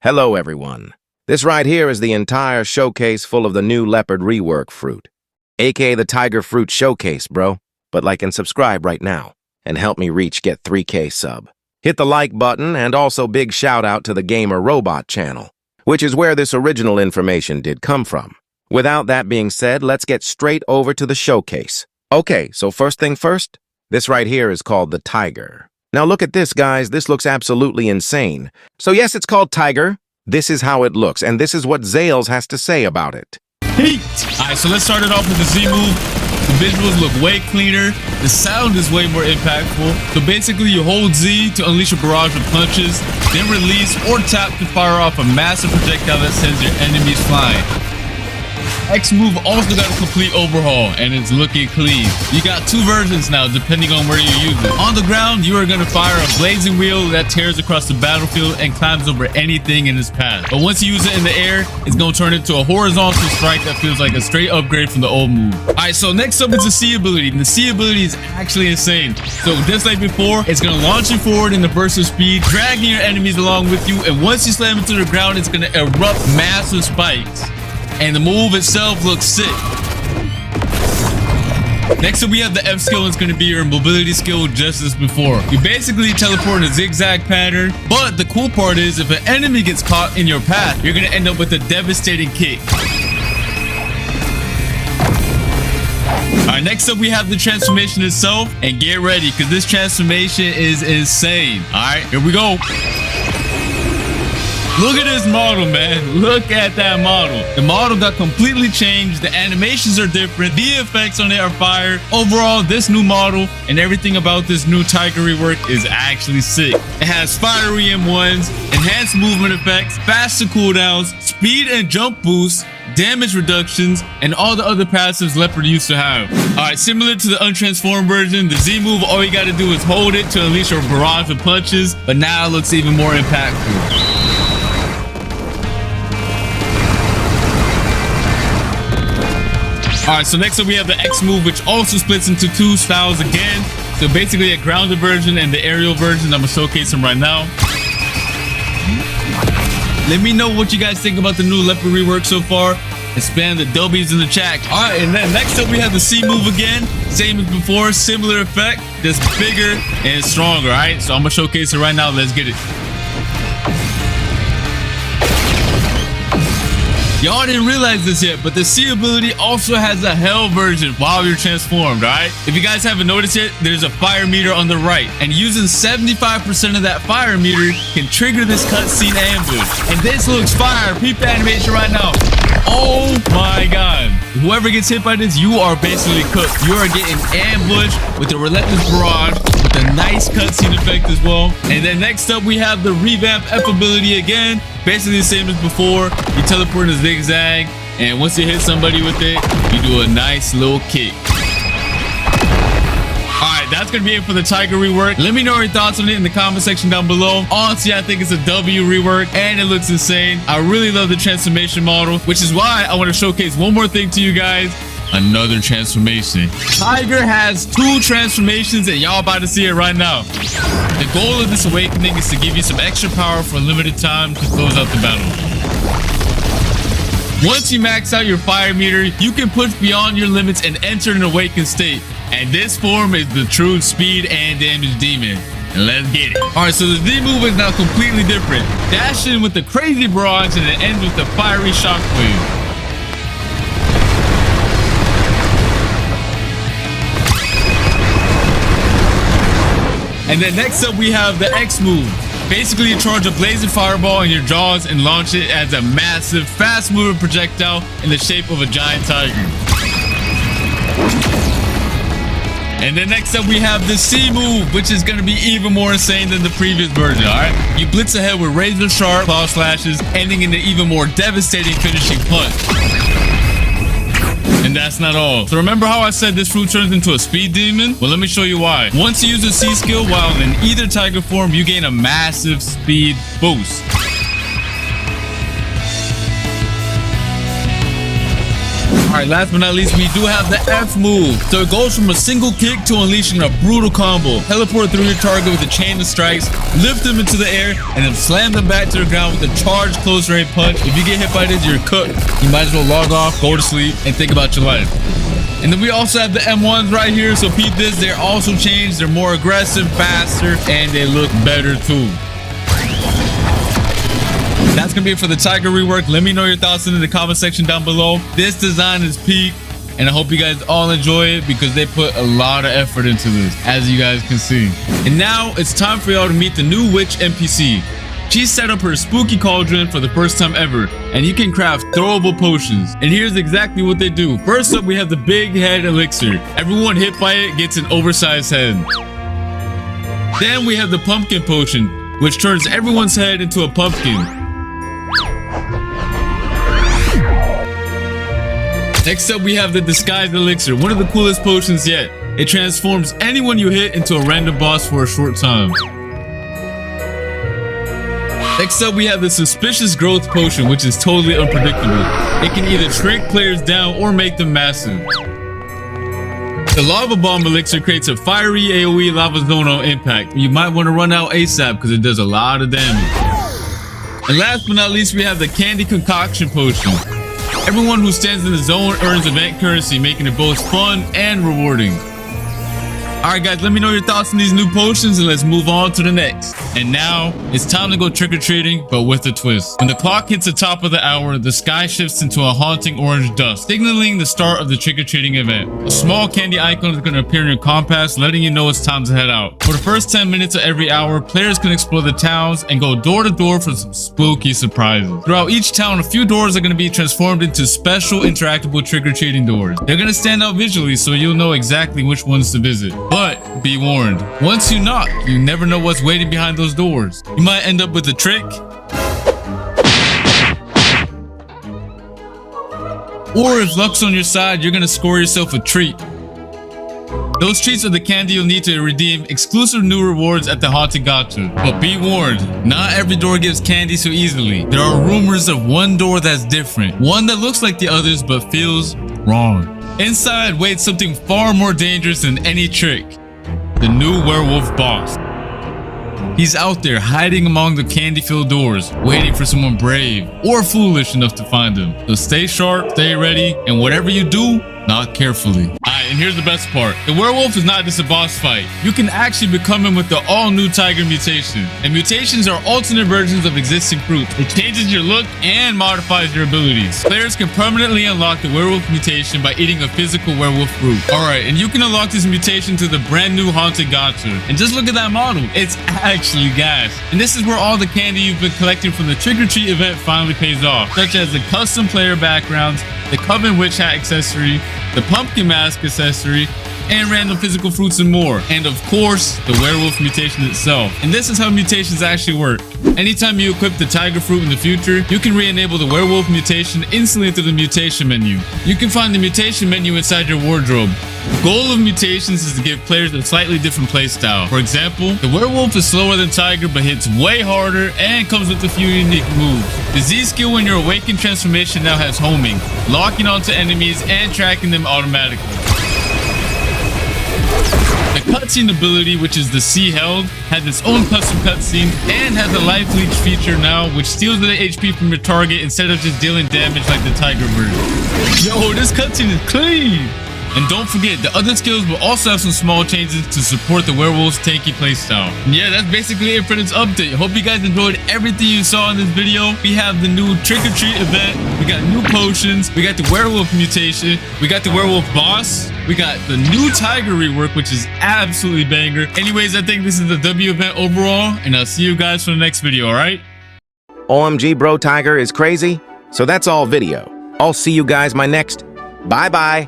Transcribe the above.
Hello everyone. This right here is the entire showcase full of the new Leopard rework fruit, aka the Tiger Fruit Showcase, bro. But like and subscribe right now and help me get 3K sub. Hit the like button and also big shout out to the Gamer Robot channel, which is where this original information did come from. Without that being said, let's get straight over to the showcase. Okay, so first thing first, this right here is called the Tiger. Now look at this, guys. This looks absolutely insane. So yes, it's called Tiger. This is how it looks, and this is what Zales has to say about it. Heat! Alright, so let's start it off with the Z move. The visuals look way cleaner. The sound is way more impactful. So basically, you hold Z to unleash a barrage of punches, then release or tap to fire off a massive projectile that sends your enemies flying. X move also got a complete overhaul and it's looking clean. You got two versions now depending on where you use it. On the ground, you are going to fire a blazing wheel that tears across the battlefield and climbs over anything in its path. But once you use it in the air, it's going to turn into a horizontal strike that feels like a straight upgrade from the old move. Alright, so next up is the C ability. And the C ability is actually insane. So just like before, it's going to launch you forward in the burst of speed, dragging your enemies along with you, and once you slam into the ground, it's going to erupt massive spikes. And the move itself looks sick. Next up, we have the F skill. It's going to be your mobility skill just as before. You basically teleport in a zigzag pattern, but the cool part is if an enemy gets caught in your path, you're going to end up with a devastating kick. Alright, next up we have the transformation itself, and get ready because this transformation is insane. Alright, here we go. Look at this model, man. Look at that model. The model got completely changed. The animations are different. The effects on it are fire. Overall, this new model and everything about this new Tiger rework is actually sick. It has fiery M1s, enhanced movement effects, faster cooldowns, speed and jump boosts, damage reductions, and all the other passives Leopard used to have. Alright, similar to the untransformed version, the Z move, all you gotta do is hold it to unleash a barrage of punches, but now it looks even more impactful. Alright, so next up we have the X move, which also splits into two styles again. So basically a grounded version and the aerial version. I'm gonna showcase them right now. Let me know what you guys think about the new Leopard rework so far, and spam the W's in the chat. Alright, and then next up we have the C move again. Same as before, similar effect, just bigger and stronger. Alright, so I'm gonna showcase it right now. Let's get it. Y'all didn't realize this yet, but the C ability also has a hell version while you're transformed, alright? If you guys haven't noticed yet, there's a fire meter on the right, and using 75% of that fire meter can trigger this cutscene ambush. And this looks fire. Peep the animation right now. Oh my god. Whoever gets hit by this, you are basically cooked. You are getting ambushed with a relentless barrage, with a nice cutscene effect as well. And then next up, we have the revamp F ability again. Basically the same as before. You teleport in a zigzag, and once you hit somebody with it, you do a nice little kick. Alright, that's gonna be it for the Tiger rework. Let me know your thoughts on it in the comment section down below. Honestly, I think it's a W rework and it looks insane. I really love the transformation model, which is why I want to showcase one more thing to you guys. Another transformation. Tiger has two transformations and y'all about to see it right now. The goal of this awakening is to give you some extra power for a limited time to close out the battle. Once you max out your fire meter, you can push beyond your limits and enter an awakened state. And this form is the true speed and damage demon. And let's get it. Alright, so the Z move is now completely different. Dash in with the crazy barrage and it ends with the fiery shockwave. And then next up we have the X move. Basically you charge a blazing fireball in your jaws and launch it as a massive, fast moving projectile in the shape of a giant tiger. And then next up we have the C move, which is going to be even more insane than the previous version, alright? You blitz ahead with razor sharp claw slashes, ending in an even more devastating finishing punch. And that's not all. So remember how I said this fruit turns into a speed demon? Well, let me show you why. Once you use a C skill while in either tiger form, you gain a massive speed boost. Alright, last but not least, we do have the F move. So it goes from a single kick to unleashing a brutal combo. Teleport through your target with a chain of strikes, lift them into the air, and then slam them back to the ground with a charged close range punch. If you get hit by this, you're cooked. You might as well log off, go to sleep, and think about your life. And then we also have the M1s right here. So peep this, they're also changed. They're more aggressive, faster, and they look better too. That's gonna be it for the Tiger rework. Let me know your thoughts in the comment section down below. This design is peak, and I hope you guys all enjoy it because they put a lot of effort into this, as you guys can see. And now it's time for y'all to meet the new witch NPC. She set up her spooky cauldron for the first time ever, and you can craft throwable potions. And here's exactly what they do. First up, we have the big head elixir. Everyone hit by it gets an oversized head. Then we have the pumpkin potion, which turns everyone's head into a pumpkin. Next up, we have the disguised elixir, one of the coolest potions yet. It transforms anyone you hit into a random boss for a short time. Next up, we have the suspicious growth potion, which is totally unpredictable. It can either shrink players down or make them massive. The lava bomb elixir creates a fiery AoE lava zone on impact. You might want to run out ASAP because it does a lot of damage. And last but not least, we have the candy concoction potion. Everyone who stands in the zone earns event currency, making it both fun and rewarding. Alright guys, let me know your thoughts on these new potions and let's move on to the next. And now, it's time to go trick-or-treating, but with a twist. When the clock hits the top of the hour, the sky shifts into a haunting orange dust, signaling the start of the trick-or-treating event. A small candy icon is going to appear in your compass, letting you know it's time to head out. For the first 10 minutes of every hour, players can explore the towns and go door to door for some spooky surprises. Throughout each town, a few doors are going to be transformed into special interactable trick-or-treating doors. They're going to stand out visually so you'll know exactly which ones to visit. But be warned, once you knock, you never know what's waiting behind those doors. You might end up with a trick, or if luck's on your side, you're gonna score yourself a treat. Those treats are the candy you'll need to redeem exclusive new rewards at the Haunted Gacha. But be warned, not every door gives candy so easily. There are rumors of one door that's different, one that looks like the others but feels wrong. Inside waits something far more dangerous than any trick. The new werewolf boss. He's out there hiding among the candy-filled doors, waiting for someone brave or foolish enough to find him. So stay sharp, stay ready, and whatever you do, knock carefully. Alright, and here's the best part. The werewolf is not just a boss fight. You can actually become him with the all-new Tiger mutation. And mutations are alternate versions of existing fruits. It changes your look and modifies your abilities. Players can permanently unlock the werewolf mutation by eating a physical werewolf fruit. Alright, and you can unlock this mutation to the brand new Haunted Gacha. And just look at that model. It's actually gas. And this is where all the candy you've been collecting from the trick-or-treat event finally pays off, such as the custom player backgrounds, the Coven Witch Hat accessory, the Pumpkin Mask accessory, and random physical fruits and more. And of course, the werewolf mutation itself. And this is how mutations actually work. Anytime you equip the tiger fruit in the future, you can re-enable the werewolf mutation instantly through the mutation menu. You can find the mutation menu inside your wardrobe. The goal of mutations is to give players a slightly different playstyle. For example, the werewolf is slower than tiger but hits way harder and comes with a few unique moves. The Z skill when your awakened transformation now has homing, locking onto enemies and tracking them automatically. The cutscene ability, which is the C held, has its own custom cutscene and has a life leech feature now, which steals the HP from your target instead of just dealing damage like the tiger version. Yo, this cutscene is clean! And don't forget, the other skills will also have some small changes to support the werewolf's tanky playstyle. And yeah, that's basically it for this update. Hope you guys enjoyed everything you saw in this video. We have the new trick-or-treat event, we got new potions, we got the werewolf mutation, we got the werewolf boss, we got the new tiger rework, which is absolutely banger. Anyways, I think this is the W event overall, and I'll see you guys for the next video, alright? OMG bro, Tiger is crazy? So that's all video. I'll see you guys my next. Bye bye.